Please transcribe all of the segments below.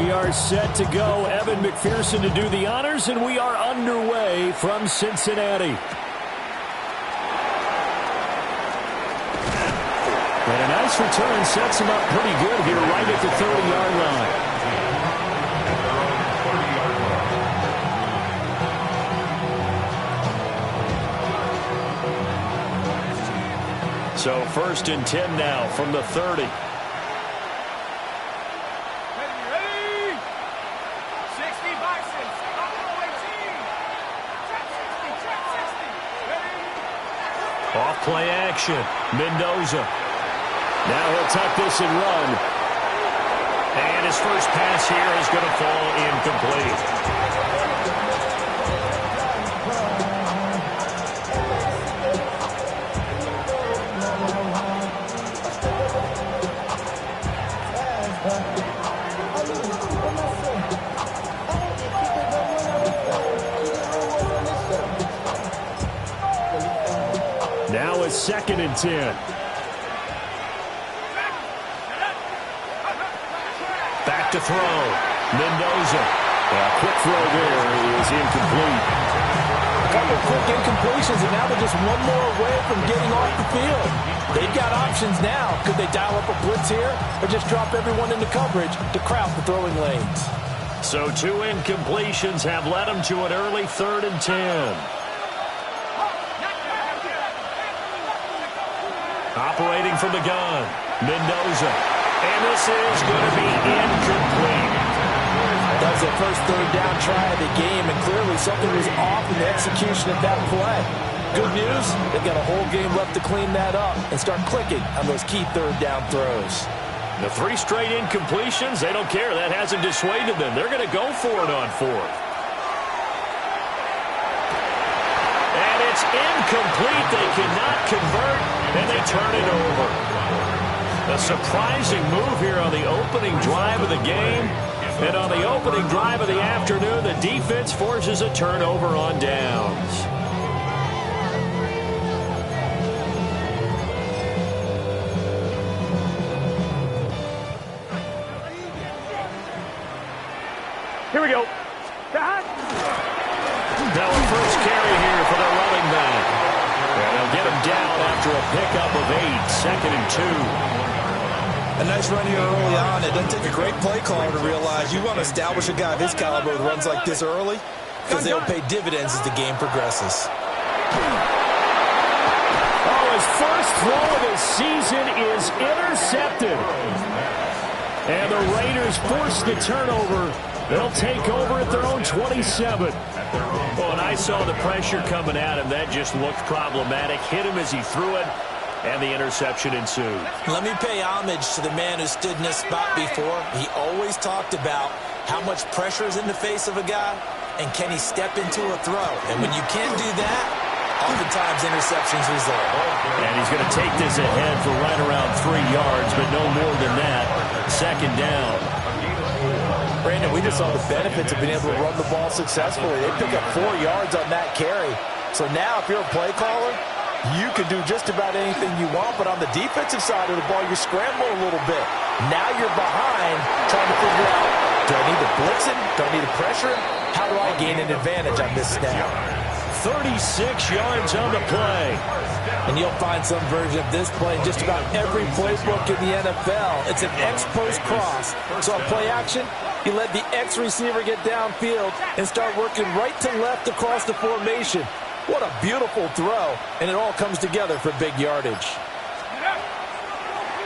We are set to go. Evan McPherson to do the honors, and we are underway from Cincinnati. And a nice return sets him up pretty good here right at the 30-yard line. So 1st and 10 now from the 30. Off play action. Mendoza. Now he'll tuck this and run. And his first pass here is going to fall incomplete. Now it's 2nd and 10. Back to throw. Mendoza. A quick throw there is incomplete. A couple of quick incompletions, and now they're just one more away from getting off the field. They've got options now. Could they dial up a blitz here or just drop everyone into coverage to crowd the throwing lanes? So 2 incompletions have led them to an early 3rd and 10. Operating from the gun, Mendoza. And this is going to be incomplete. That was their first 3rd down try of the game, and clearly something was off in the execution of that play. Good news, they've got a whole game left to clean that up and start clicking on those key 3rd down throws. The 3 straight incompletions, they don't care. That hasn't dissuaded them. They're going to go for it on 4th. And it's incomplete. They cannot convert, and they turn it over. A surprising move here on the opening drive of the game. And on the opening drive of the afternoon, the defense forces a turnover on downs. Here we go. Now a first carry here for the running back. And they'll get him down after a pickup of 8, 2nd and 2. A nice run here early on. It doesn't take a great play caller to realize you want to establish a guy of his caliber with runs like this early because they'll pay dividends as the game progresses. Oh, his first throw of the season is intercepted. And the Raiders force the turnover. They'll take over at their own 27. Oh, and I saw the pressure coming at him. That just looked problematic. Hit him as he threw it. And the interception ensued. Let me pay homage to the man who stood in this spot before. He always talked about how much pressure is in the face of a guy, and can he step into a throw. And when you can't do that, oftentimes interceptions result. And he's going to take this ahead for right around 3 yards, but no more than that. 2nd down. Brandon, we just saw the benefits of being able to run the ball successfully. They pick up 4 yards on that carry. So now if you're a play caller, you can do just about anything you want, but on the defensive side of the ball, you're scrambling a little bit. Now you're behind trying to figure out, do I need to blitz him? Do I need to pressure him? How do I gain an advantage on this snap? 36 yards on the play. And you'll find some version of this play in just about every playbook in the NFL. It's an X-post cross. So on play action, you let the X receiver get downfield and start working right to left across the formation. What a beautiful throw, and it all comes together for big yardage.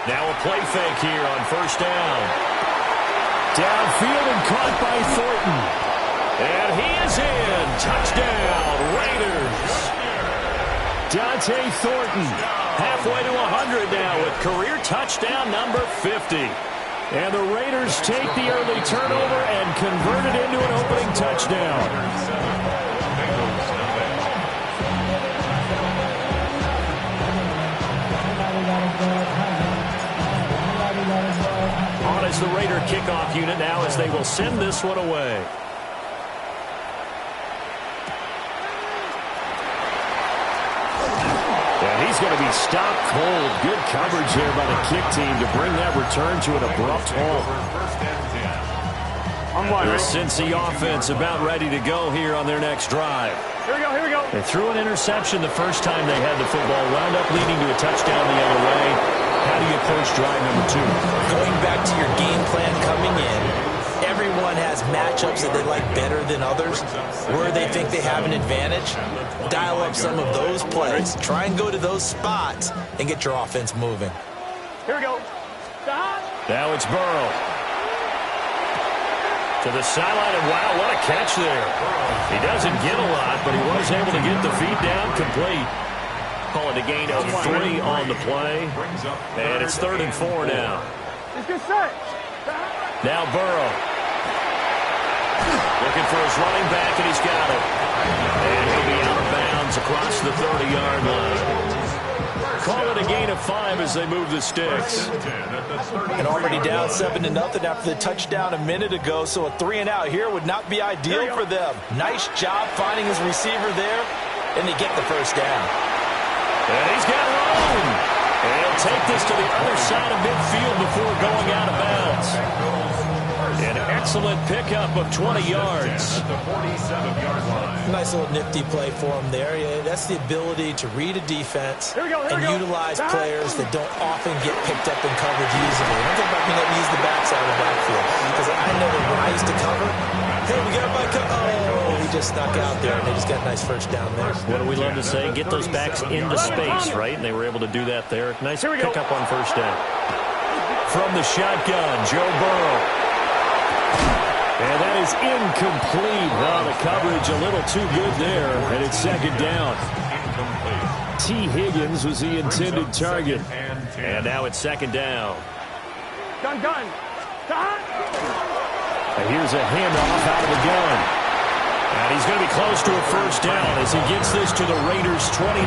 Now a play fake here on 1st down. Downfield and caught by Thornton. And he is in. Touchdown, Raiders. Dante Thornton, halfway to 100 now with career touchdown number 50. And the Raiders take the early turnover and convert it into an opening touchdown. On is the Raider kickoff unit now as they will send this one away. And he's going to be stopped cold. Good coverage there by the kick team to bring that return to an abrupt halt. The Cincy offense about ready to go here on their next drive. Here we go. They threw an interception the first time they had the football, wound up leading to a touchdown the other way. How do you approach drive number 2? Going back to your game plan coming in, everyone has matchups that they like better than others, where they think they have an advantage. Dial up some of those plays. Try and go to those spots and get your offense moving. Here we go. Now it's Burrow. To the sideline, and wow, what a catch there. He doesn't get a lot, but he was able to get the feet down complete. Call it a gain of 3 on the play. And it's 3rd and 4 now. Now Burrow. Looking for his running back, and he's got it. And he'll be out of bounds across the 30-yard line. Call it a gain of 5 as they move the sticks. And already down 7-0 after the touchdown a minute ago, so a 3-and-out here would not be ideal for them. Nice job finding his receiver there, and they get the first down. And he's got room. And he'll take this to the other side of midfield before going out of bounds. An excellent pickup of 20 yards. Nice little nifty play for him there. Yeah, that's the ability to read a defense and utilize players that don't often get picked up in coverage easily. I'm talking about being able to use the backside of the backfield. Because I know that when I used to cover, hey, we got my oh, he just snuck out there, and they just got a nice first down there. What do we love to say? Get those backs into space, right? And they were able to do that there. Nice pickup on first down. From the shotgun, Joe Burrow. And that is incomplete. Well, the coverage a little too good there, and it's 2nd down. T. Higgins was the intended target. And now it's 2nd down. Gun. And here's a handoff out of the gun. And he's going to be close to a first down as he gets this to the Raiders' 29.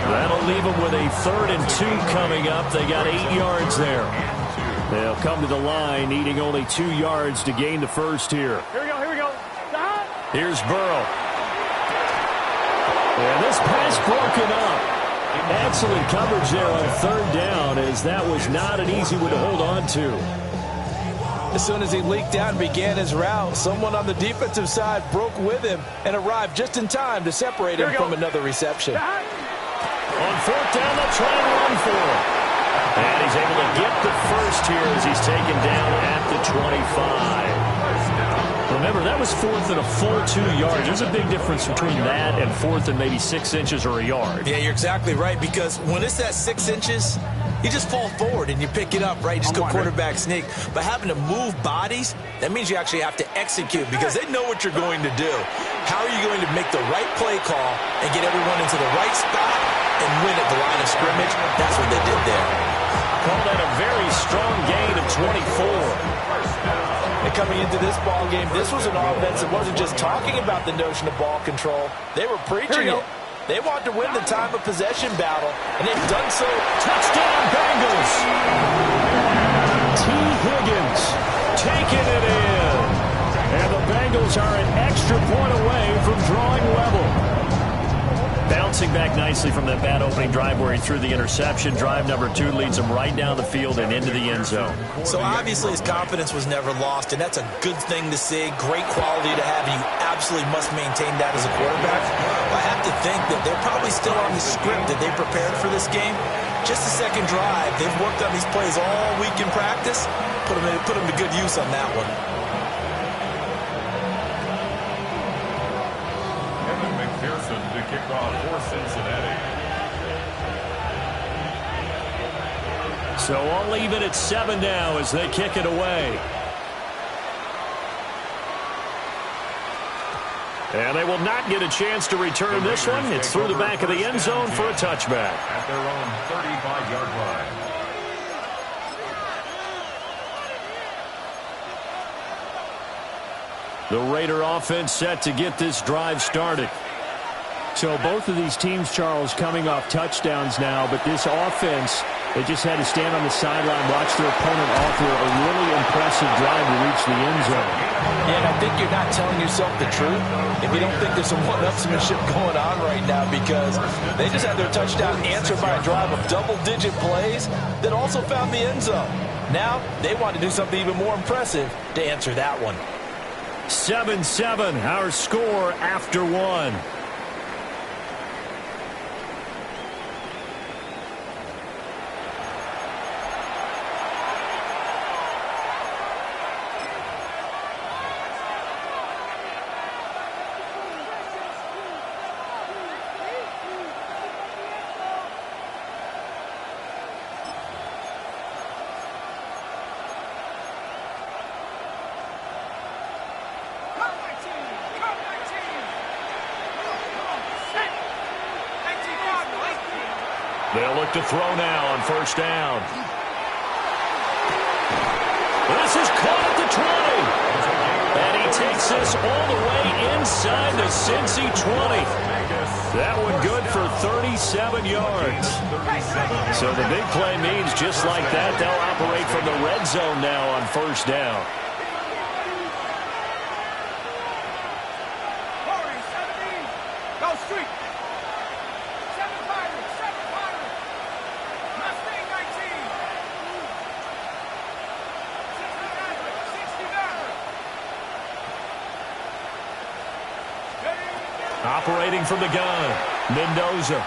That'll leave them with a 3rd and 2 coming up. They got 8 yards there. They'll come to the line, needing only 2 yards to gain the first here. Here we go. Here's Burrow. And this pass broken up. Excellent coverage there on 3rd down, as that was not an easy one to hold on to. As soon as he leaked out and began his route, someone on the defensive side broke with him and arrived just in time to separate him from another reception. On 4th down, they'll try and run for him. And he's able to get the first here as he's taken down at the 25. Remember, that was 4th and a full 2 yards. There's a big difference between that and 4th and maybe 6 inches or a yard. Yeah, you're exactly right, because when it's that 6 inches, you just fall forward and you pick it up, right? Just go quarterback sneak. But having to move bodies, that means you actually have to execute because they know what you're going to do. How are you going to make the right play call and get everyone into the right spot and win at the line of scrimmage? That's what they did there. Called that a very strong gain of 24. And coming into this ball game, this was an offense that wasn't just talking about the notion of ball control. They were preaching it. They want to win the time of possession battle, and they've done so. Touchdown, Bengals! T. Higgins taking it in. And the Bengals are an extra point away from drawing level. Bouncing back nicely from that bad opening drive where he threw the interception. Drive number 2 leads him right down the field and into the end zone. So obviously his confidence was never lost, and that's a good thing to see. Great quality to have, and you absolutely must maintain that as a quarterback. I have to think that they're probably still on the script that they prepared for this game. Just the second drive. They've worked on these plays all week in practice. Put them to good use on that one. To kick off for Cincinnati. So I'll leave it at 7 now as they kick it away. And they will not get a chance to return this one. It's through the back of the end zone for a touchback. At their own 35-yard line. The Raider offense set to get this drive started. So both of these teams, Charles, coming off touchdowns now, but this offense, they just had to stand on the sideline, watch their opponent offer a really impressive impressive drive to reach the end zone. Yeah, and I think you're not telling yourself the truth if you don't think there's some one-upsmanship going on right now, because they just had their touchdown answered by a drive of double-digit plays that also found the end zone. Now they want to do something even more impressive to answer that one. 7-7, our score after one. They'll look to throw now on first down. This is caught at the 20. And he takes this all the way inside the Cincy 20. That one good for 37 yards. So the big play means just like that, they'll operate from the red zone now on first down. Operating from the gun, Mendoza.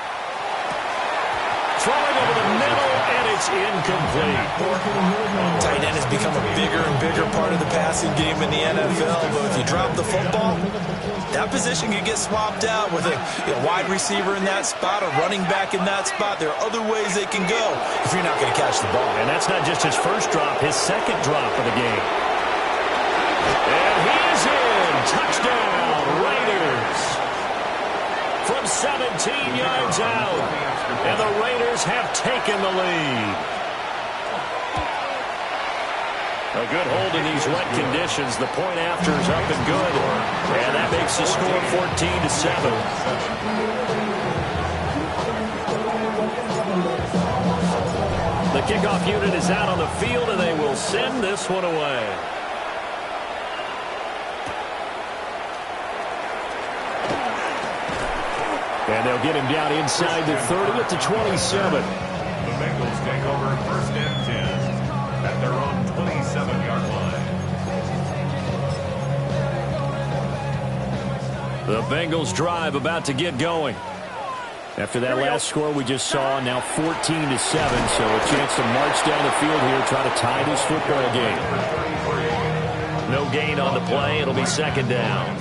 Throwing over the middle, and it's incomplete. Tight end has become a bigger and bigger part of the passing game in the NFL, but if you drop the football, that position can get swapped out with a wide receiver in that spot, a running back in that spot. There are other ways they can go if you're not going to catch the ball. And that's not just his first drop, his second drop of the game. And he is in. Touchdown, Raiders. From 17 yards out. And the Raiders have taken the lead. A good hold in these wet conditions. The point after is up and good. And that makes the score 14-7. The kickoff unit is out on the field, and they will send this one away. And they'll get him down inside the 30 at the 27. The Bengals take over first and 10 at their own 27-yard line. The Bengals drive about to get going. After that last score we just saw, now 14-7, so a chance to march down the field here, try to tie this football game. No gain on the play. It'll be second down.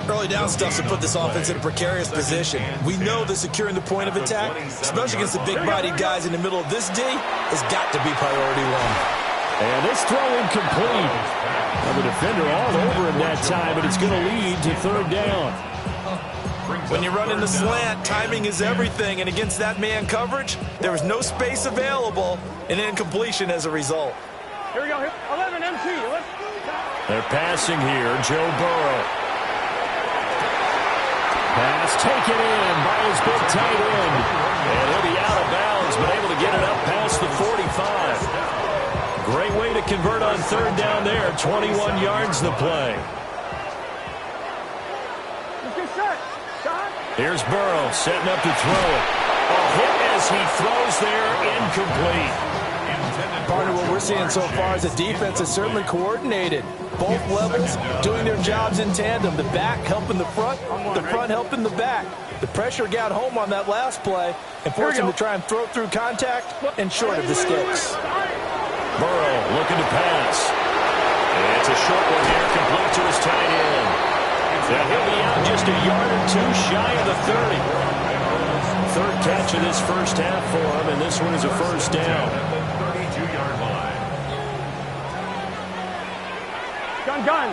Early down stuff to put this offense in a precarious position. We know that securing the point of attack, especially against the big-bodied guys in the middle of this D, has got to be priority one. And this throw incomplete. Well, the defender all over him that time, but it's going to lead to third down. When you run in the slant, timing is everything, and against that man coverage, there was no space available, and incompletion as a result. Here we go. 11 MT. They're passing here. Joe Burrow. Pass taken in by his big tight end. And he'll be out of bounds, but able to get it up past the 45. Great way to convert on third down there. 21 yards the play. Here's Burrow setting up to throw it. A hit as he throws there, incomplete. Partner, what we're seeing so far is the defense is certainly coordinated. Both levels doing their jobs in tandem. The back helping the front helping the back. The pressure got home on that last play and forced him to try and throw through contact and short of the sticks. Burrow looking to pass. It's a short one here, complete to his tight end. Now he'll be out just a yard or two shy of the 30. Third catch of this first half for him, and this one is a first down. 32-yard line. Gun.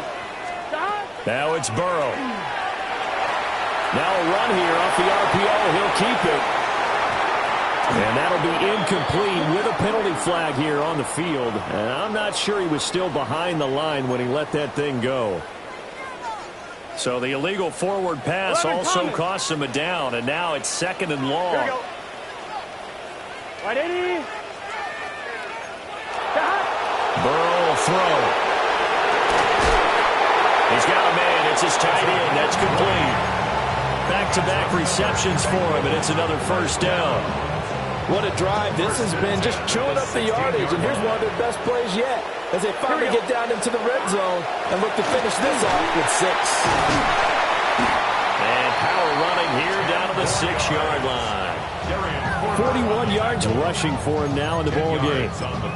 Now it's Burrow. Now a run here off the RPO. He'll keep it. And that'll be incomplete with a penalty flag here on the field. And I'm not sure he was still behind the line when he let that thing go. So the illegal forward pass also costs him a down, and now it's second and long. Here we go. 180. Burrow throw. He's got a man. It's his tight end. That's complete. Back-to-back receptions for him, and it's another first down. What a drive. This has been just chewing up the yardage, and here's one of their best plays yet as they finally get down into the red zone and look to finish this off with 6. And power running here down to the 6-yard line. 41 yards rushing for him now in the ball game.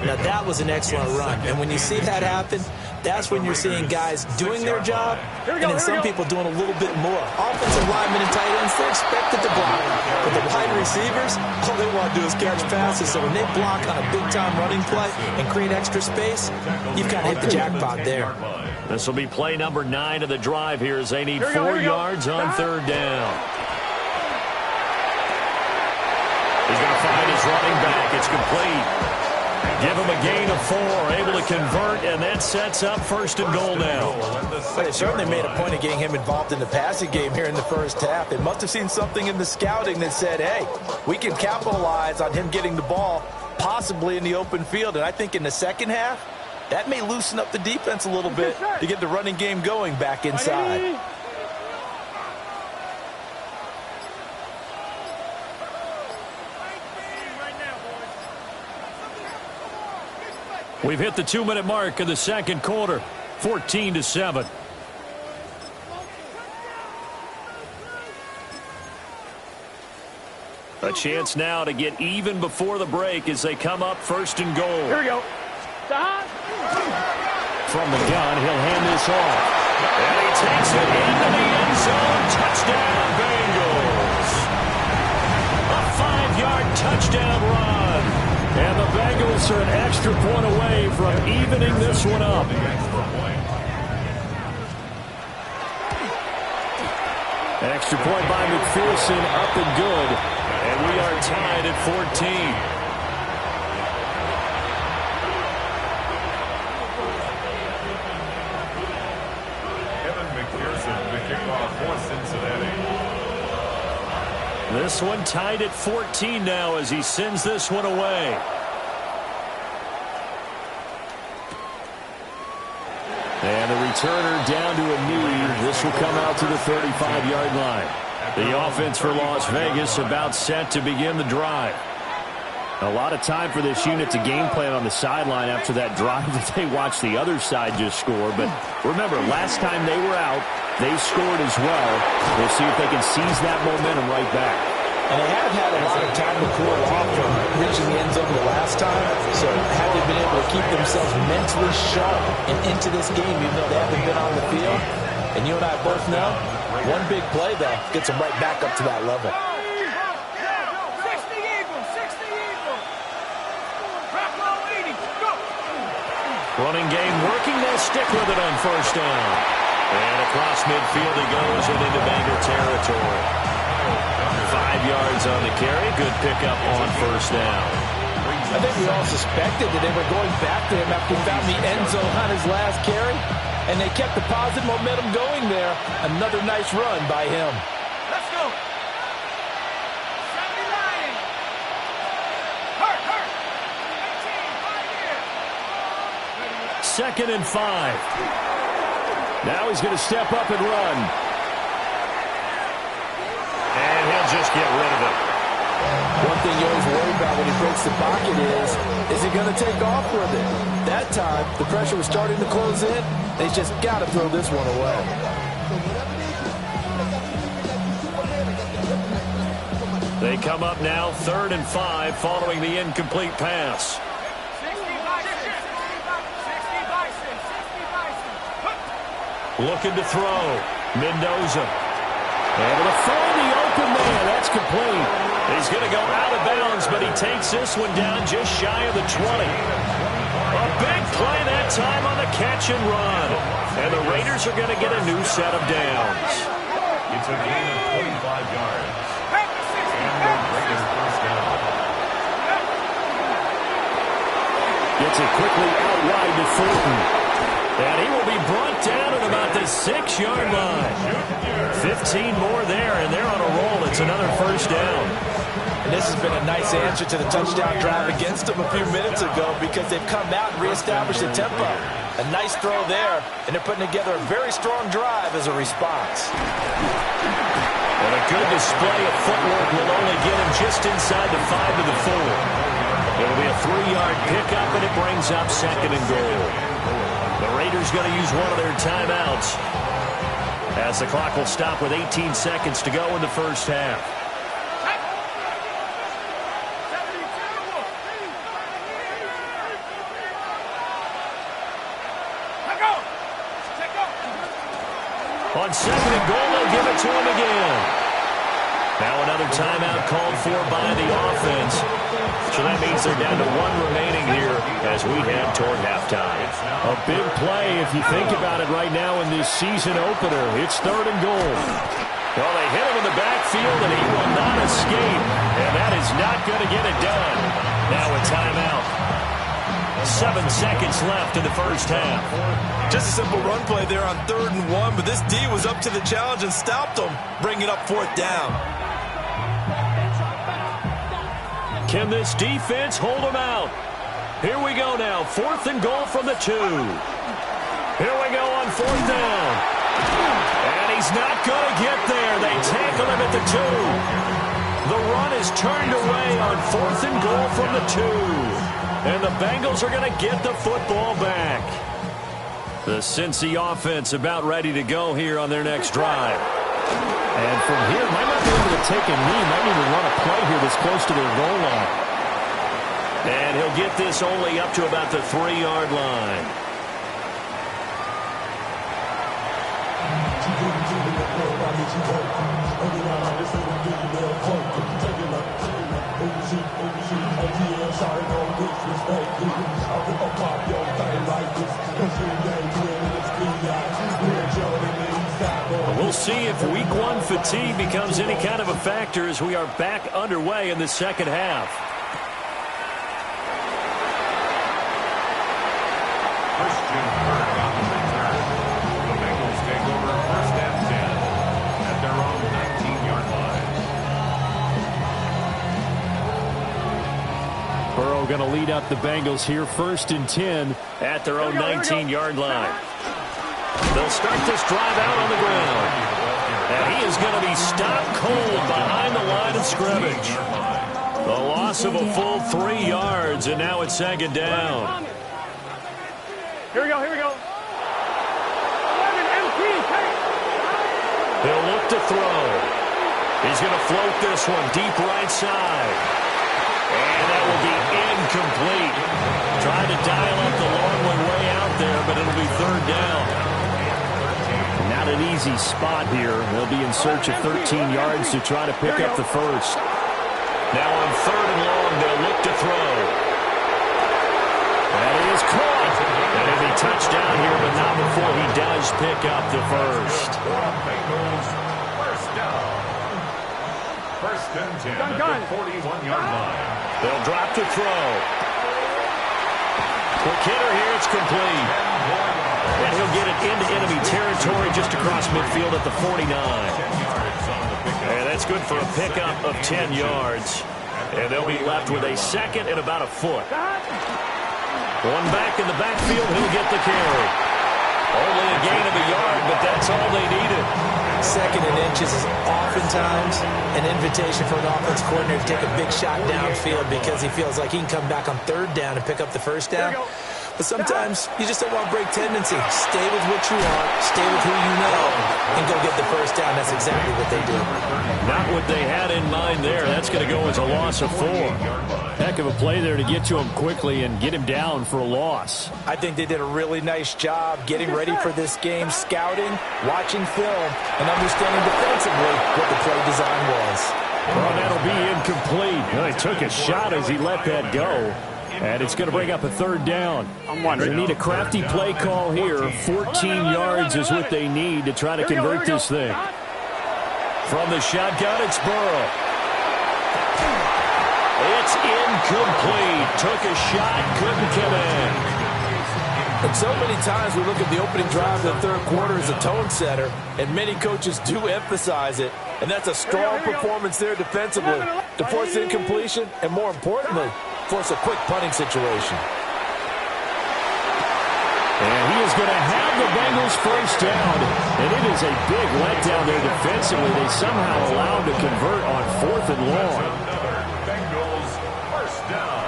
Now, that was an excellent run, and when you see that happen, that's when you're seeing guys doing their job, and then some people doing a little bit more. Offensive linemen and tight ends, they're expected to block. But the wide receivers, all they want to do is catch passes. So when they block on a big-time running play and create extra space, you've kind of hit the jackpot there. This will be play number 9 of the drive here as they need 4 yards on third down. He's going to find his running back. It's complete. Give him a gain of 4, able to convert, and that sets up first and goal now. Well, they certainly made a point of getting him involved in the passing game here in the first half. They must have seen something in the scouting that said, hey, we can capitalize on him getting the ball, possibly in the open field. And I think in the second half, that may loosen up the defense a little bit to get the running game going back inside. We've hit the 2-minute mark of the second quarter, 14-7. A chance now to get even before the break as they come up first and goal. Here we go. From the gun, he'll hand this off. And he takes it into the end zone. Touchdown, Bengals. A 5-yard touchdown run. And the Bengals are an extra point away from evening this one up. Extra point by McPherson, up and good. And we are tied at 14. Kevin McPherson, the kickoff for Cincinnati. This one tied at 14 now as he sends this one away. And the returner down to a knee. This will come out to the 35-yard line. The offense for Las Vegas about set to begin the drive. A lot of time for this unit to game plan on the sideline after that drive that they watched the other side just score. But remember, last time they were out, they scored as well. We'll see if they can seize that momentum right back. And they have had a lot of time to cool off from reaching the end zone the last time. So have they been able to keep themselves mentally sharp and into this game even though they haven't been on the field? And you and I both know, one big play, though, gets them right back up to that level. Running game working. They'll stick with it on first down. And across midfield he goes and into Bengal territory. 5 yards on the carry. Good pickup on first down. I think we all suspected that they were going back to him after he found the end zone on his last carry. And they kept the positive momentum going there. Another nice run by him. Let's go. 79. Hurt. 18, 5 here. 2nd and 5. Now he's going to step up and run. And he'll just get rid of it. One thing you always worry about when he breaks the pocket is he going to take off with it? That time, the pressure was starting to close in. They just got to throw this one away. They come up now 3rd and 5 following the incomplete pass. 60 Bison. Looking to throw. Mendoza. Able to find the open man. That's complete. He's going to go out of bounds, but he takes this one down just shy of the 20. A big play that time on the catch and run. And the Raiders are going to get a new set of downs. It's a gain of 25 yards. And the Raiders first down. Gets it quickly out wide to Thornton. And he will be brought down at about the 6-yard line. 15 more there, and they're on a roll. It's another first down. And this has been a nice answer to the touchdown drive against them a few minutes ago because they've come out and reestablished the tempo. A nice throw there, and they're putting together a very strong drive as a response. And a good display of footwork will only get him just inside the 5 to the 4. It'll be a 3-yard pickup, and it brings up 2nd and goal. The Raiders going to use one of their timeouts as the clock will stop with 18 seconds to go in the first half. On 2nd and goal, they'll give it to him again. Now another timeout called for by the offense. So that means they're down to 1 remaining here as we head toward halftime. A big play if you think about it right now in this season opener. It's 3rd and goal. Well, they hit him in the backfield, and he will not escape. And that is not going to get it done. Now a timeout. 7 seconds left in the first half. Just a simple run play there on 3rd and 1, but this D was up to the challenge and stopped them, bringing up 4th down. Can this defense hold them out? Here we go now. 4th and goal from the 2. Here we go on 4th down. And he's not going to get there. They tackle him at the 2. The run is turned away on 4th and goal from the 2. And the Bengals are going to get the football back. The Cincy offense about ready to go here on their next drive. And from here, might not be able to take a knee. Might even run a play here this close to their goal line. And he'll get this only up to about the 3-yard line. We'll see if week 1 fatigue becomes any kind of a factor as we are back underway in the second half. Christian Kirk on the return. The Bengals take over 1st and 10 at their own 19-yard line. Burrow going to lead up the Bengals here. 1st and 10 at their own 19-yard line. They'll start this drive out on the ground. And he is going to be stopped cold behind the line of scrimmage. The loss of a full 3 yards, and now it's 2nd down. Here we go, here we go. He'll look to throw. He's going to float this one deep right side. And that will be incomplete. Trying to dial up the long one way out there, but it'll be 3rd down. Not an easy spot here. They'll be in search of 13 yards to try to pick up the first. Now on 3rd and long, they'll look to throw. That is caught. And it'll be touchdown here, but not before he does pick up the first. Bengals, 1st down. 1st and 10 at the 41-yard line. They'll drop to throw. Quick hitter here, it's complete. And he'll get it into enemy territory just across midfield at the 49. And that's good for a pickup of 10 yards. And they'll be left with a 2nd and about a foot. One back in the backfield, he'll get the carry. Only a gain of a yard, but that's all they needed. 2nd and inches is oftentimes an invitation for an offense coordinator to take a big shot downfield because he feels like he can come back on 3rd down and pick up the 1st down. But sometimes you just don't want to break tendency. Stay with what you want, stay with who you know, and go get the 1st down. That's exactly what they did. Not what they had in mind there. That's going to go as a loss of 4. Heck of a play there to get to him quickly and get him down for a loss. I think they did a really nice job getting ready for this game, scouting, watching film, and understanding defensively what the play design was. Well, that'll be incomplete. Well, he took a shot as he let that go. And it's going to bring up a 3rd down. They need a crafty play call here. 14 yards is what they need to try to convert this thing. From the shotgun, it's Burrow. It's incomplete. Took a shot, couldn't come in. And so many times we look at the opening drive of the 3rd quarter as a tone setter, and many coaches do emphasize it. And that's a strong performance there defensively. to force the incompletion, and more importantly, force a quick punting situation. And he is going to have the Bengals first down. And it is a big letdown there defensively. They somehow allowed to convert on 4th and long. Bengals first down.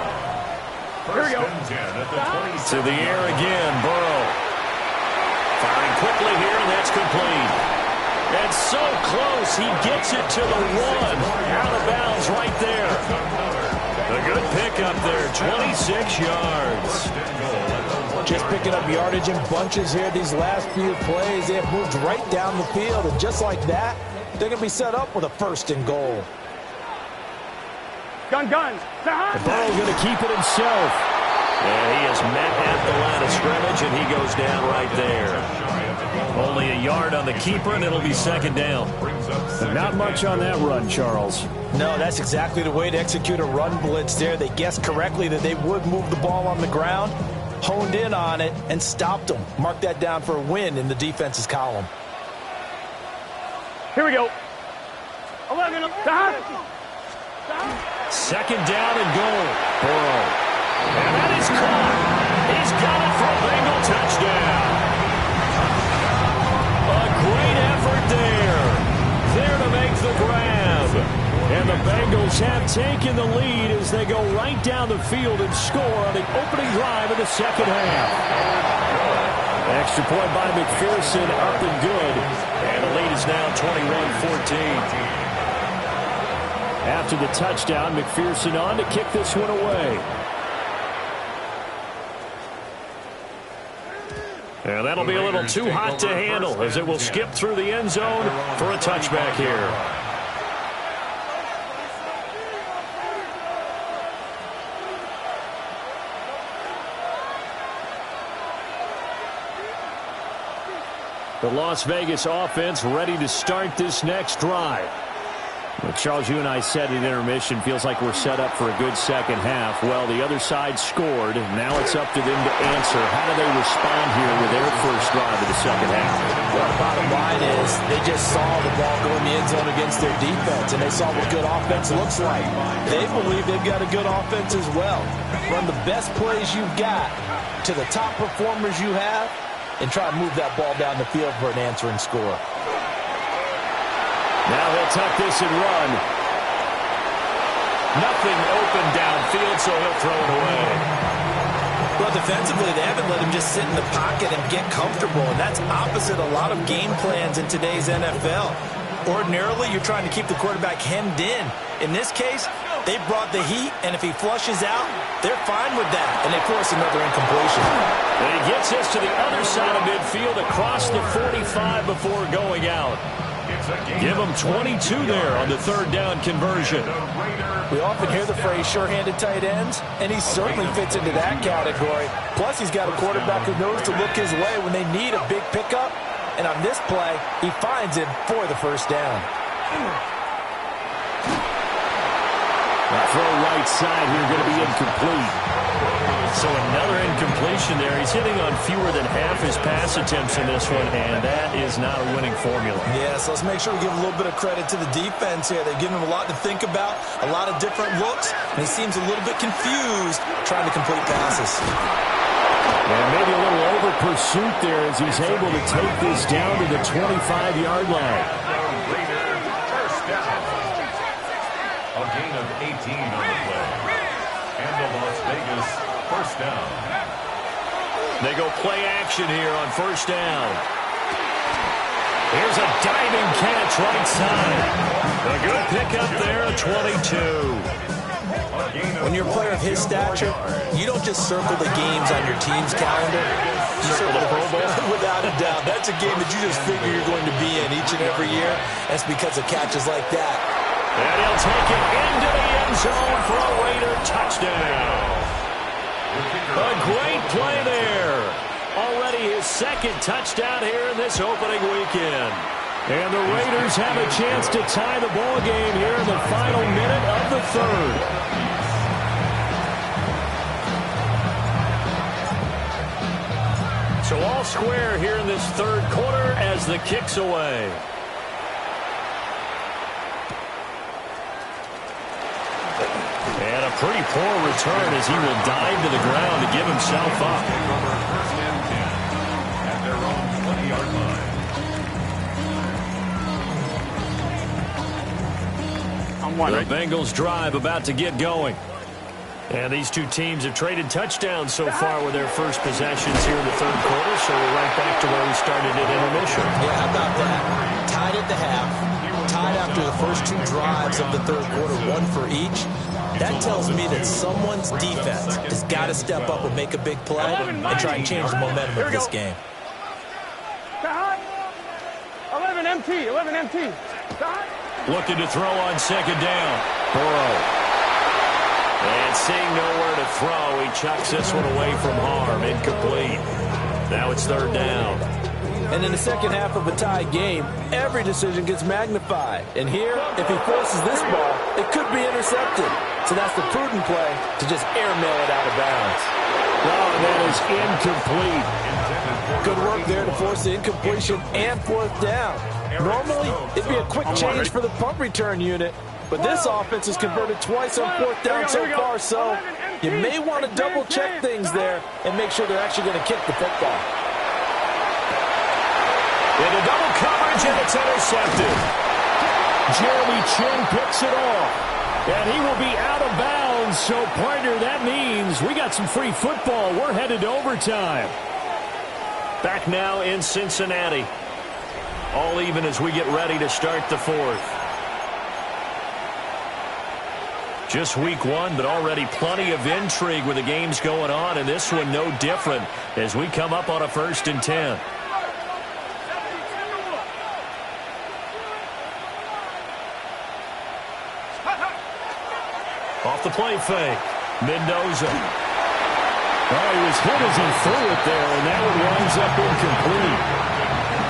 Here we go. To the air again, Burrow. Firing quickly here, and that's complete. And so close, he gets it to the 1. Out of bounds right there. A good pickup there, 26 yards. Just picking up yardage in bunches here these last few plays. They have moved right down the field, and just like that, they're going to be set up with a 1st and goal. Guns. Burrow's going to keep it himself. And he is met at the line of scrimmage, and he goes down right there. Only a yard on the keeper, and it'll be 2nd down. Not much on that run, Charles. No, that's exactly the way to execute a run blitz there. They guessed correctly that they would move the ball on the ground, honed in on it, and stopped them. Mark that down for a win in the defense's column. Here we go. 11. 2nd down and goal. Burrow. And that is caught. He's got it for a Bengal touchdown. A great effort there. There to make the grab. And the Bengals have taken the lead as they go right down the field and score on the opening drive of the 2nd half. Extra point by McPherson, up and good. And the lead is now 21-14. After the touchdown, McPherson on to kick this one away. And that'll be a little too hot to handle as it will skip through the end zone for a touchback here. The Las Vegas offense ready to start this next drive. Well, Charles, you and I said at intermission, feels like we're set up for a good 2nd half. Well, the other side scored. Now it's up to them to answer. How do they respond here with their first drive of the 2nd half? Well, the bottom line is they just saw the ball go in the end zone against their defense, and they saw what good offense looks like. They believe they've got a good offense as well. Run the best plays you've got to the top performers you have, and try to move that ball down the field for an answering score. Now he'll tuck this and run. Nothing open downfield, so he'll throw it away. Well, defensively, they haven't let him just sit in the pocket and get comfortable, and that's opposite a lot of game plans in today's NFL. Ordinarily, you're trying to keep the quarterback hemmed in. In this case, they brought the heat, and if he flushes out, they're fine with that, and they force another incompletion. And he gets us to the other side of midfield across the 45 before going out. Give him 22 there on the 3rd down conversion. We often hear the phrase sure-handed tight ends, and he certainly fits into that category. Plus, he's got a quarterback who knows to look his way when they need a big pickup. And on this play, he finds him for the 1st down. That throw right side here going to be incomplete. So another incompletion there. He's hitting on fewer than half his pass attempts in this one, and that is not a winning formula. Yes, let's make sure we give a little bit of credit to the defense here. They've given him a lot to think about, a lot of different looks, and he seems a little bit confused trying to complete passes. And maybe a little over pursuit there as he's able to take this down to the 25-yard line. First down. A gain of 18 on the play. And the Las Vegas first down. They go play action here on 1st down. Here's a diving catch right side. A good pickup there, a 22. When you're a player of his stature, you don't just circle the games on your team's calendar. You circle the Pro Bowl. Without a doubt. That's a game that you just figure you're going to be in each and every year. That's because of catches like that. And he'll take it into the end zone for a Raider touchdown. A great play there. Already his 2nd touchdown here in this opening weekend. And the Raiders have a chance to tie the ball game here in the final minute of the 3rd. So all square here in this 3rd quarter as the kick's away. pretty poor return as he will dive to the ground to give himself up. First and 10 at their own 20-yard line. The Bengals drive about to get going. And these two teams have traded touchdowns so far with their first possessions here in the third quarter, so we're right back to where we started at intermission. Yeah, how about that? Tied at the half, tied after the first two drives of the third quarter, one for each. That tells me that someone's defense has got to step up and make a big play and try and change the momentum of this game. 11 MT. Looking to throw on second down. Burrow. And seeing nowhere to throw, he chucks this one away from harm. Incomplete. Now it's third down. And in the second half of a tied game, every decision gets magnified. And here, if he forces this ball, it could be intercepted. So that's the prudent play to just airmail it out of bounds. Oh, that is incomplete. Good work there to force the incompletion and fourth down. Normally, it'd be a quick change for the punt return unit. But this offense has converted twice on fourth down so far, so you may want to double-check things there and make sure they're actually going to kick the football. Into double coverage, and it's intercepted. Jeremy Chin picks it off, and he will be out of bounds. So, partner, that means we got some free football. We're headed to overtime. Back now in Cincinnati. All even as we get ready to start the fourth. Just week one, but already plenty of intrigue with the games going on, and this one no different as we come up on a 1st and 10. Off the play fake. Mendoza. Oh, he was hit as he threw it there, and that one winds up incomplete.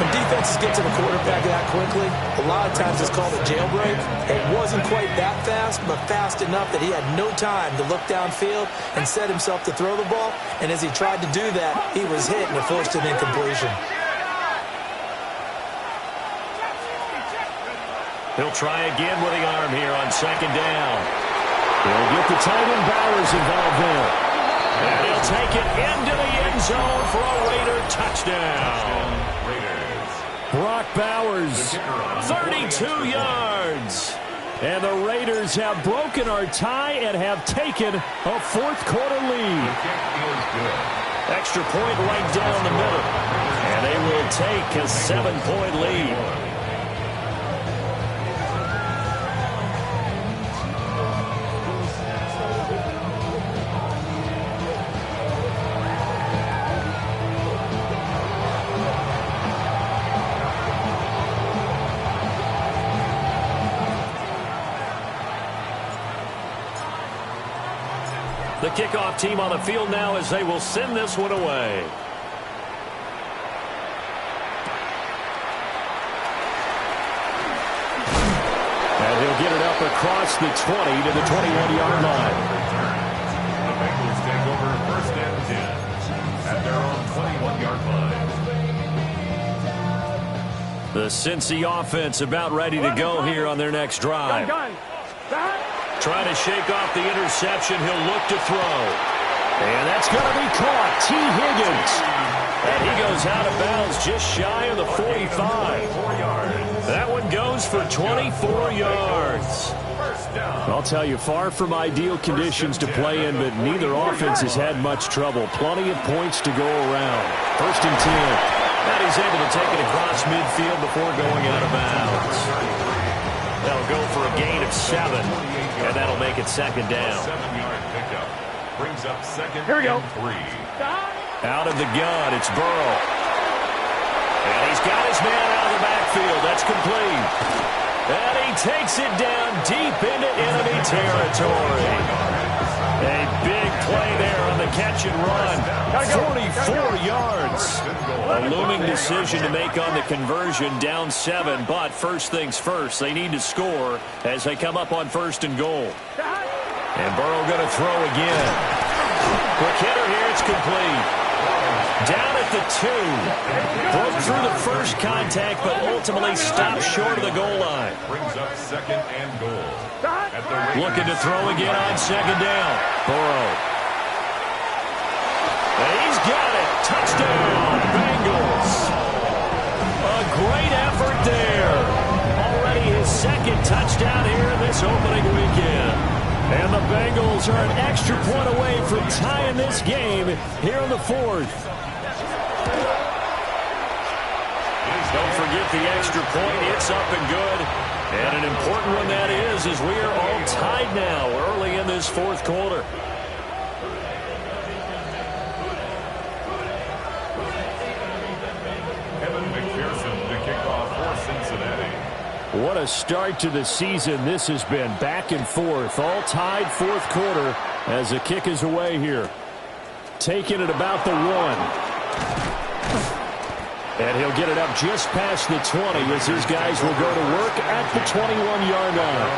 When defenses get to the quarterback that quickly, a lot of times it's called a jailbreak. It wasn't quite that fast, but fast enough that he had no time to look downfield and set himself to throw the ball. And as he tried to do that, he was hit and it forced an incompletion. He'll try again with the arm here on second down. He'll get the tight end Bowers involved there. And he'll take it into the end zone for a Raider touchdown. Brock Bowers, 32 yards. And the Raiders have broken our tie and have taken a fourth quarter lead. Extra point right down the middle. And they will take a 7-point lead. The kickoff team on the field now as they will send this one away. And he'll get it up across the 20 to the 21-yard line. The Bengals take over 1st and 10 at their own 21-yard line. The Cincy offense about ready to go here on their next drive. Trying to shake off the interception. He'll look to throw. And that's going to be caught. T. Higgins. And he goes out of bounds just shy of the 45. That one goes for 24 yards. I'll tell you, far from ideal conditions to play in, but neither offense has had much trouble. Plenty of points to go around. 1st and 10. And he's able to take it across midfield before going out of bounds. That'll go for a gain of 7. And that'll make it second down. 7-yard pickup brings up second Here we go. and 3. Out of the gun, it's Burrow. And he's got his man out of the backfield. That's complete. And he takes it down deep into enemy territory. A big play there on the catch and run. 44 yards. A looming decision to make on the conversion, down 7. But first things first, they need to score as they come up on 1st and goal. And Burrow going to throw again. Quick hitter here, it's complete. Down at the 2. Broke through the first contact, but ultimately stopped short of the goal line. Brings up 2nd and goal. Looking to throw again on 2nd down. Burrow. And he's got it. Touchdown, Bengals. A great effort there. Already his 2nd touchdown here in this opening weekend. And the Bengals are an extra point away from tying this game here in the 4th. Don't forget the extra point. It's up and good. And an important one that is, as we are all tied now early in this 4th quarter. What a start to the season this has been. Back and forth, all tied 4th quarter as the kick is away here. Taking it about the 1. And he'll get it up just past the 20 as his guys will go to work at the 21-yard line.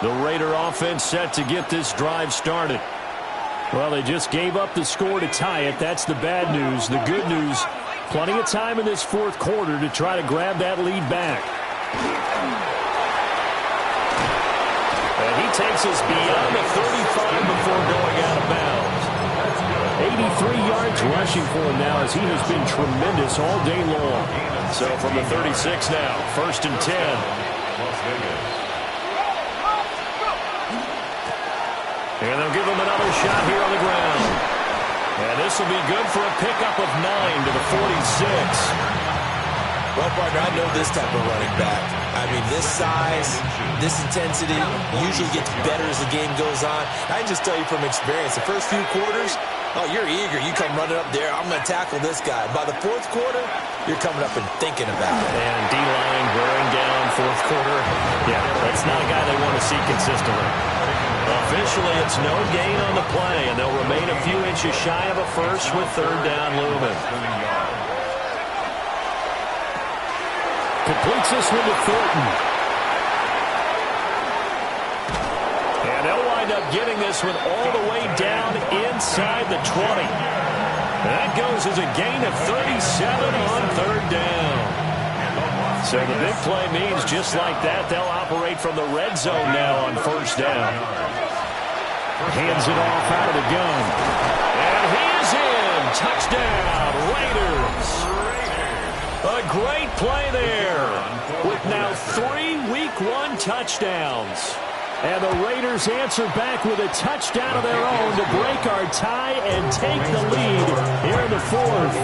The Raider offense set to get this drive started. Well, they just gave up the score to tie it. That's the bad news. The good news, plenty of time in this 4th quarter to try to grab that lead back. And he takes us beyond the 35 before going out of bounds. 83 yards rushing for him now as he has been tremendous all day long. So from the 36 now, 1st and 10. And they'll give him another shot here on the ground. And this will be good for a pickup of 9 to the 46. Well, partner, I know this type of running back. I mean, this size, this intensity usually gets better as the game goes on. I can just tell you from experience, the first few quarters, oh, you're eager. You come running up there, I'm going to tackle this guy. By the 4th quarter, you're coming up and thinking about it. And D-line wearing down 4th quarter. Yeah, that's not a guy they want to see consistently. Officially, it's no gain on the play, and they'll remain a few inches shy of a first with 3rd down looming. Completes this one to Thornton. And they'll wind up getting this one all the way down inside the 20. And that goes as a gain of 37 on 3rd down. So the big play means just like that, they'll operate from the red zone now on 1st down. Hands it off out of the gun. And he is in. Touchdown, Raiders. A great play there with now 3 Week 1 touchdowns. And the Raiders answer back with a touchdown of their own to break our tie and take the lead here in the 4th.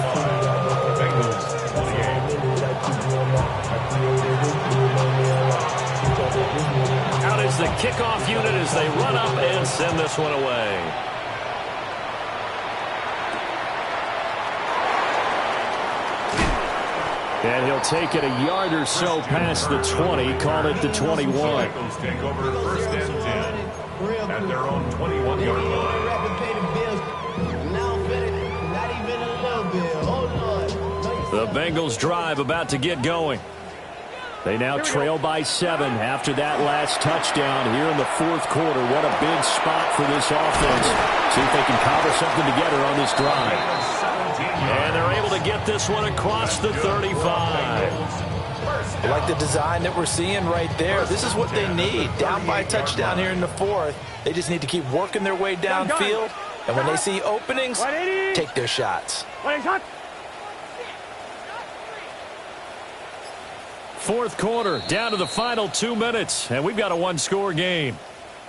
Out is the kickoff unit as they run up and send this one away. And he'll take it a yard or so past the 20, call it the 21. Take over 1st and 10 at their own 21-yard line. The Bengals drive about to get going. They now trail by 7 after that last touchdown here in the 4th quarter. What a big spot for this offense. See if they can cobble something together on this drive. And they're able to get this one across the 35. I like the design that we're seeing right there. This is what they need. Down by a touchdown here in the 4th. They just need to keep working their way downfield. And when they see openings, take their shots. 4th quarter, down to the final 2 minutes, and we've got a 1-score game.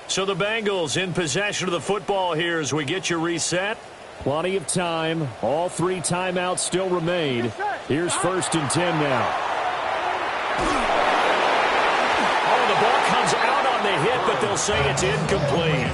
So the Bengals in possession of the football here as we get you reset. Plenty of time. All 3 timeouts still remain. Here's 1st and 10 now. Oh, the ball comes out on the hit, but they'll say it's incomplete.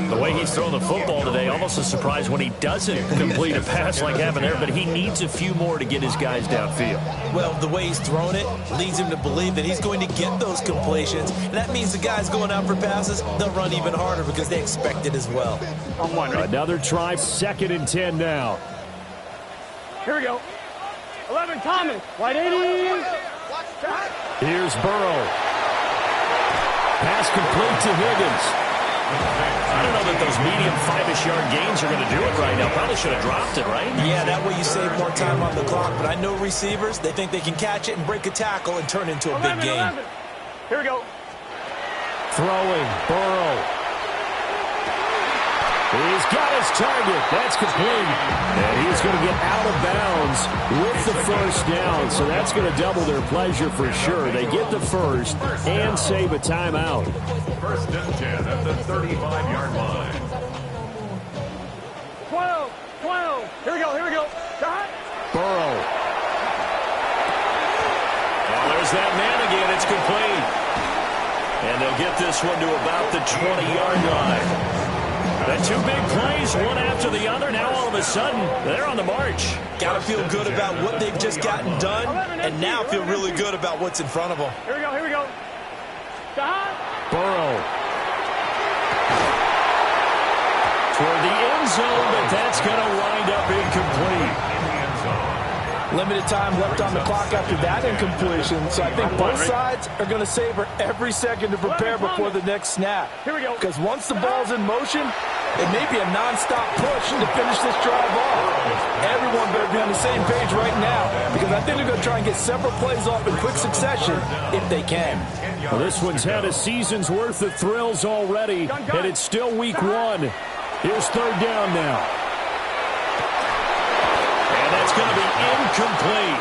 The way he's throwing the football today, almost a surprise when he doesn't complete a pass like happened there, but he needs a few more to get his guys downfield. Well, the way he's throwing it leads him to believe that he's going to get those completions, and that means the guys going out for passes, they'll run even harder because they expect it as well. Another try, 2nd and 10 now. Here we go. 11 Thomas, wide 80. Here's Burrow. Pass complete to Higgins. I don't know that those medium 5-ish yard gains are going to do it right now. Probably should have dropped it, right? Yeah, that way you save more time on the clock. But I know receivers, they think they can catch it and break a tackle and turn it into a big game. Here we go. Throwing, Burrow. He's got his target. That's complete. And he's going to get out of bounds with the first down. So that's going to double their pleasure for sure. They get the first and save a timeout. First and 10 at the 35-yard line. 12. Here we go. Shot. Burrow. Well, there's that man again. It's complete. And they'll get this one to about the 20-yard line. The two big plays, one after the other. Now all of a sudden, they're on the march. Got to feel good about what they've just gotten done, and now feel really good about what's in front of them. Here we go. Shot. Burrow. Toward the end zone, but that's going to wind up incomplete. Limited time left on the clock after that incompletion, so I think both sides are going to savor every second to prepare before the next snap. Here we go. Because once the ball's in motion, it may be a nonstop push to finish this drive off. Everyone better be on the same page right now, because I think they're going to try and get several plays off in quick succession if they can. Well, this one's had a season's worth of thrills already, and it's still week one. Here's third down now. That's going to be incomplete.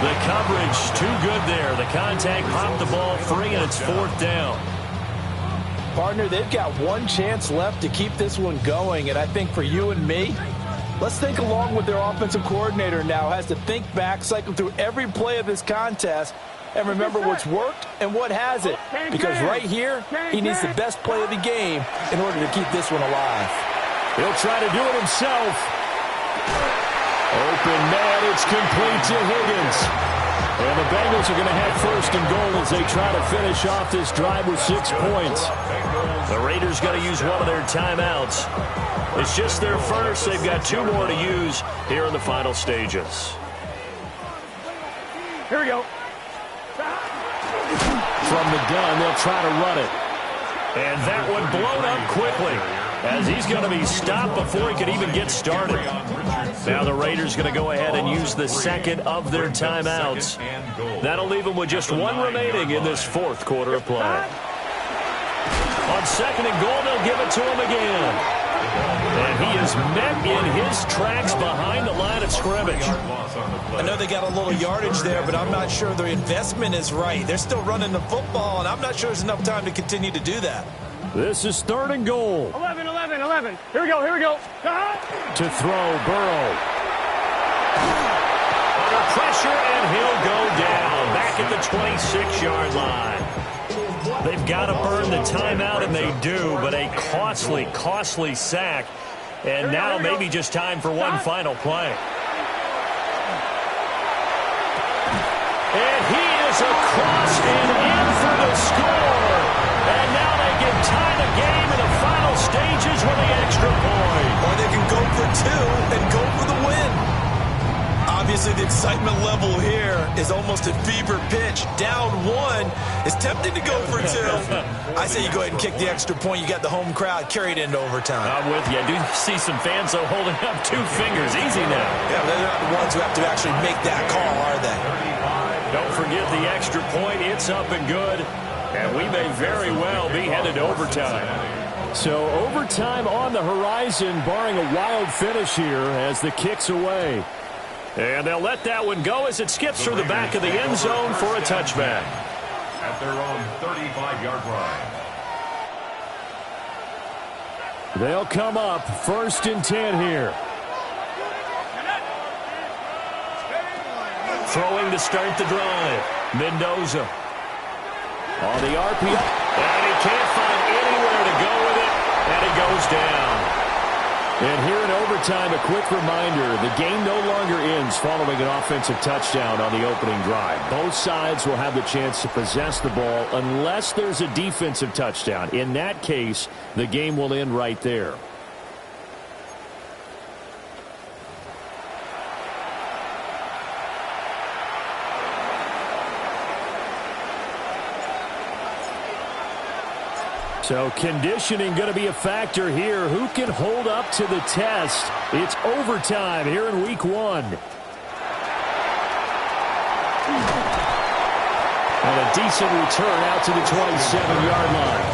The coverage too good there. The contact popped the ball free, and it's fourth down. Partner, they've got one chance left to keep this one going, and I think for you and me, let's think along with their offensive coordinator now. Has to think back, cycle through every play of this contest, and remember what's worked and what hasn't. Because right here, he needs the best play of the game in order to keep this one alive. He'll try to do it himself. Open man, it's complete to Higgins. And the Bengals are going to have first and goal as they try to finish off this drive with 6 points. The Raiders going to use one of their timeouts. It's just their first. They've got 2 more to use here in the final stages. Here we go. From the gun, they'll try to run it. And that one blown up quickly, as he's going to be stopped before he could even get started. Now the Raiders going to go ahead and use the second of their timeouts. That'll leave them with just one remaining in this fourth quarter of play. On second and goal, they'll give it to him again. And he is met in his tracks behind the line of scrimmage. I know they got a little yardage there, but I'm not sure their investment is right. They're still running the football, and I'm not sure there's enough time to continue to do that. This is third and goal. 11. Here we go. To throw, Burrow. Under pressure, and he'll go down. Back at the 26-yard line. They've got to burn the timeout, and they do, but a costly sack. And now maybe just time for one final play. And he is across and in for the score. And now they can tie the game in the final stages with the extra point. Or they can go for 2 and go for the win. Obviously, the excitement level here is almost at fever pitch. Down 1 is tempting to go for 2. I say you go ahead and kick the extra point. You got the home crowd carried into overtime. I'm with you. I do see some fans, though, holding up 2 fingers. Easy now. Yeah, they're not the ones who have to actually make that call, are they? Don't forget the extra point. It's up and good. And we may very well be headed to overtime. So overtime on the horizon, barring a wild finish here as the kick's away. And they'll let that one go as it skips through the back of the end zone for a touchback. At their own 35-yard line. They'll come up first and 10 here. Throwing to start the drive. Mendoza. On the RPO. And he can't find anywhere to go with it. And he goes down. And here in overtime, a quick reminder, the game no longer ends following an offensive touchdown on the opening drive. Both sides will have the chance to possess the ball unless there's a defensive touchdown. In that case, the game will end right there. So conditioning going to be a factor here. Who can hold up to the test? It's overtime here in week 1. And a decent return out to the 27-yard line.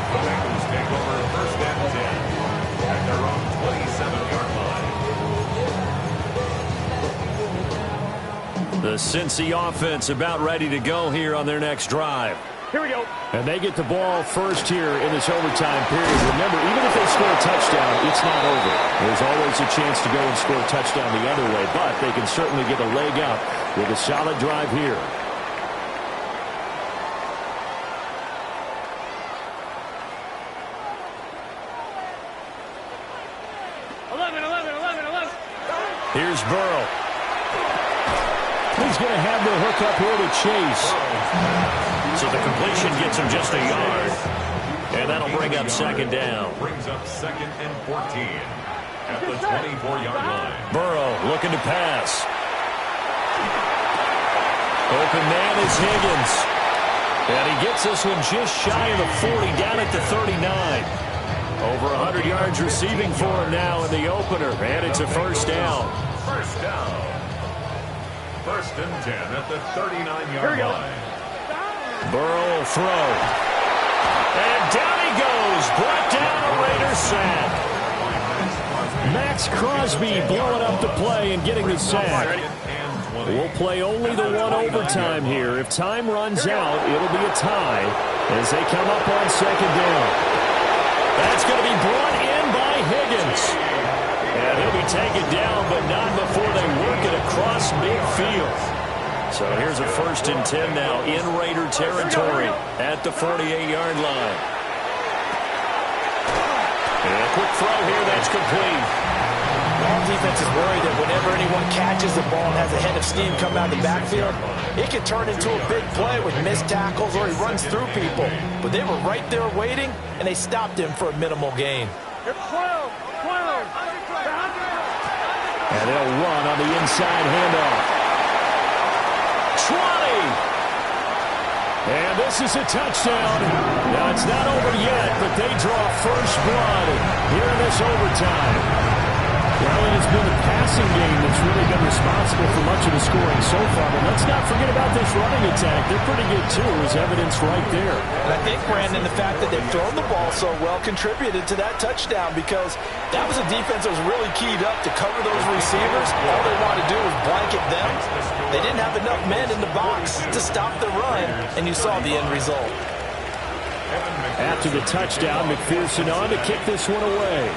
The Bengals take over first and 10 at their own 27-yard line. The Cincy offense about ready to go here on their next drive. Here we go. And they get the ball first here in this overtime period. Remember, even if they score a touchdown, it's not over. There's always a chance to go and score a touchdown the other way, but they can certainly get a leg up with a solid drive here. 11. Here's Burrow. He's going to have the hook up here to Chase. So the completion gets him just a yard. And that'll bring up second down. Brings up second and 14 at the 24-yard line. Burrow looking to pass. Open man is Higgins. And he gets this one just shy of the 40, down at the 39. Over 100 yards receiving for him now in the opener. And it's a first down. First down. First and 10 at the 39-yard line. Burrow will throw. And down he goes. Brought down a Raiders sack. Max Crosby blowing up the play and getting the sack. We'll play only the one overtime here. If time runs out, it'll be a tie as they come up on second down. That's going to be brought in by Higgins. And he'll be taken down, but not before they work it across midfield. So here's a first and 10 now in Raider territory at the 48-yard line. And a quick throw here, that's complete. All defense is worried that whenever anyone catches the ball and has a head of steam come out of the backfield, it can turn into a big play with missed tackles or he runs through people. But they were right there waiting, and they stopped him for a minimal gain. 12. And they'll run on the inside handoff. 20. And this is a touchdown. Now, it's not over yet, but they draw first blood here in this overtime. Well, it has been the passing game that's really been responsible for much of the scoring so far. But let's not forget about this running attack. They're pretty good, too, as evidence right there. And I think, Brandon, the fact that they've thrown the ball so well contributed to that touchdown because that was a defense that was really keyed up to cover those receivers. All they wanted to do was blanket them. They didn't have enough men in the box to stop the run, and you saw the end result. After the touchdown, McPherson on to kick this one away.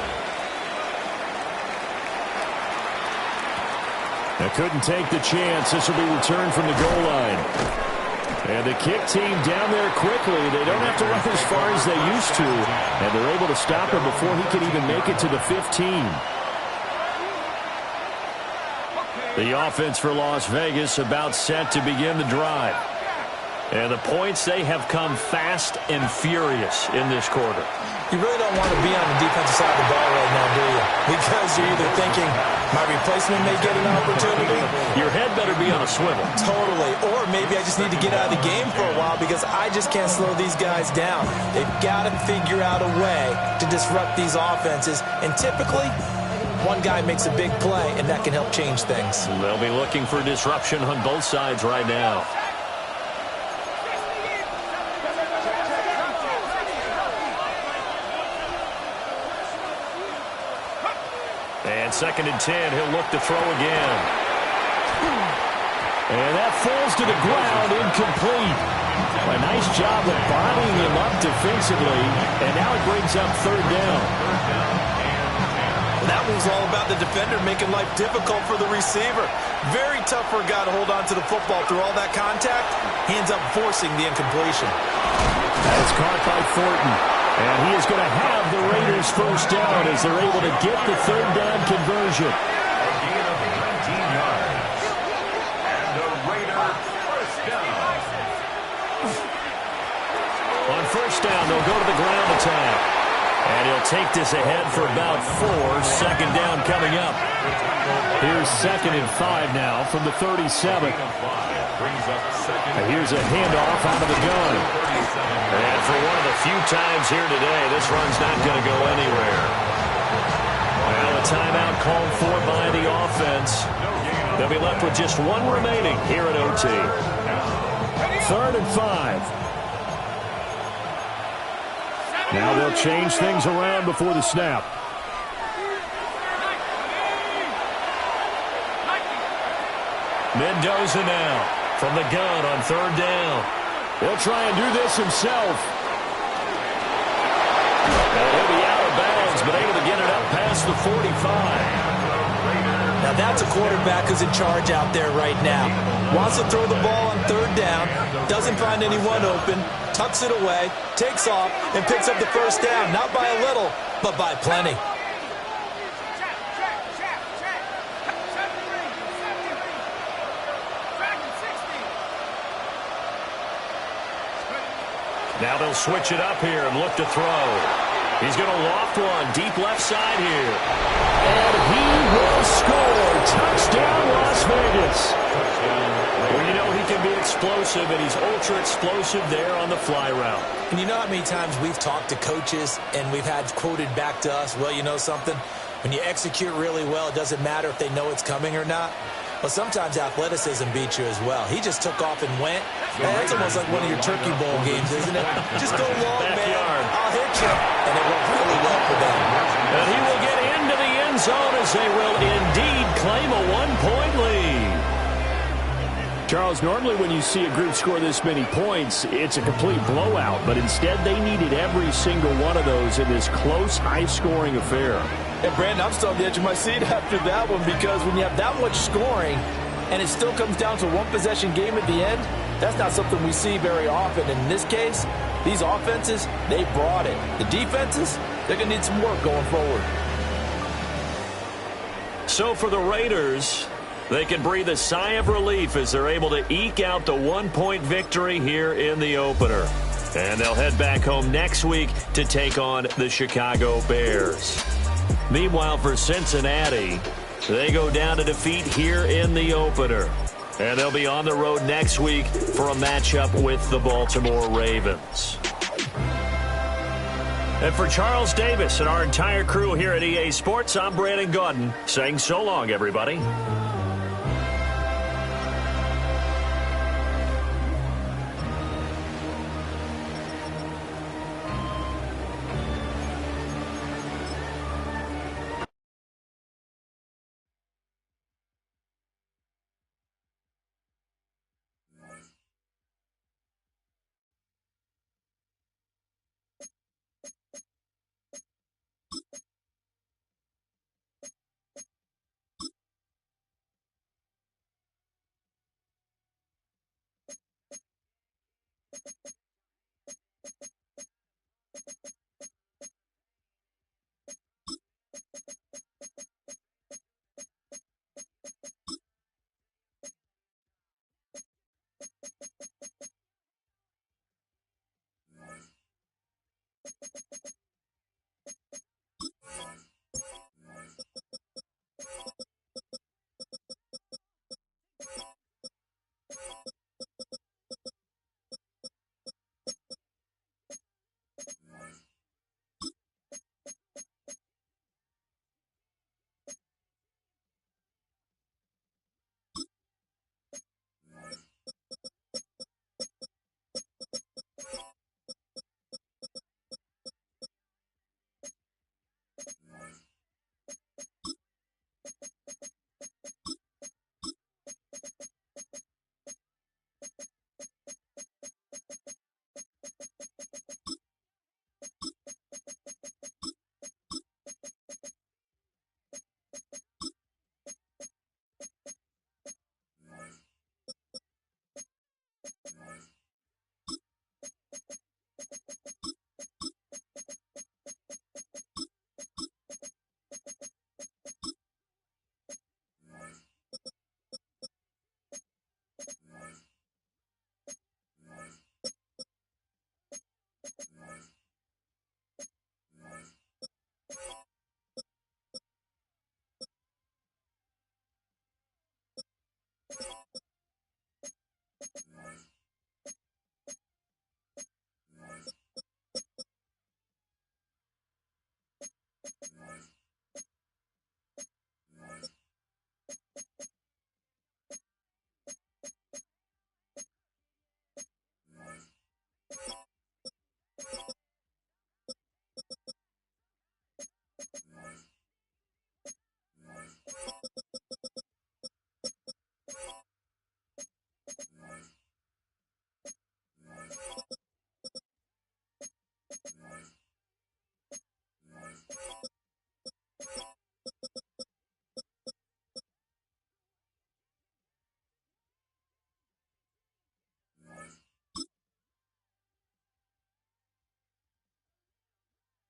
They couldn't take the chance. This will be returned from the goal line. And the kick team down there quickly. They don't have to run as far as they used to. And they're able to stop him before he can even make it to the 15. The offense for Las Vegas about set to begin the drive. And the points, they have come fast and furious in this quarter. You really don't want to be on the defensive side of the ball right now, do you? Because you're either thinking, my replacement may get an opportunity. Your head better be on a swivel. Totally. Or maybe I just need to get out of the game for a while because I just can't slow these guys down. They've got to figure out a way to disrupt these offenses. And typically, one guy makes a big play, and that can help change things. They'll be looking for disruption on both sides right now. And second and 10, he'll look to throw again. And that falls to the ground, incomplete. A nice job of bodying him up defensively, and now it brings up third down. That was all about the defender making life difficult for the receiver. Very tough for a guy to hold on to the football through all that contact. He ends up forcing the incompletion. That's caught by Thornton. And he is going to have the Raiders first down as they're able to get the third down conversion. A gain of 19 yards. And the Raider first down. On first down, they'll go to the ground attack. And he'll take this ahead for about 4. Second down coming up. Here's 2nd and 5 now from the 37. And here's a handoff out of the gun. And for one of the few times here today, this run's not going to go anywhere. Well, a timeout called for by the offense. They'll be left with just one remaining here at OT. 3rd and 5. Now they'll change things around before the snap. Mendoza now from the gun on 3rd down. He'll try and do this himself. And he'll be out of bounds, but able to get it up past the 45. Now that's a quarterback who's in charge out there right now. Wants to throw the ball on 3rd down, doesn't find anyone open, tucks it away, takes off, and picks up the 1st down. Not by a little, but by plenty. Now they'll switch it up here and look to throw. He's going to loft one deep left side here. And he will score. Touchdown, Las Vegas. Well, you know he can be explosive, and he's ultra-explosive there on the fly route. And you know how many times we've talked to coaches and we've had quoted back to us, well, you know something? When you execute really well, it doesn't matter if they know it's coming or not. Well, sometimes athleticism beats you as well. He just took off and went. Man, that's almost like one of your Turkey Bowl games, isn't it? Just go long, Backyard. man. I'll hit you. And it worked really well for them. And he will get into the end zone as they will indeed claim a 1-point lead. Charles, normally when you see a group score this many points, it's a complete blowout. But instead, they needed every single one of those in this close, high-scoring affair. And, Brandon, I'm still on the edge of my seat after that one because when you have that much scoring and it still comes down to a one-possession game at the end, that's not something we see very often. And in this case, these offenses, they brought it. The defenses, they're going to need some work going forward. So for the Raiders, they can breathe a sigh of relief as they're able to eke out the 1-point victory here in the opener. And they'll head back home next week to take on the Chicago Bears. Meanwhile, for Cincinnati, they go down to defeat here in the opener. And they'll be on the road next week for a matchup with the Baltimore Ravens. And for Charles Davis and our entire crew here at EA Sports, I'm Brandon Gaudin saying so long, everybody.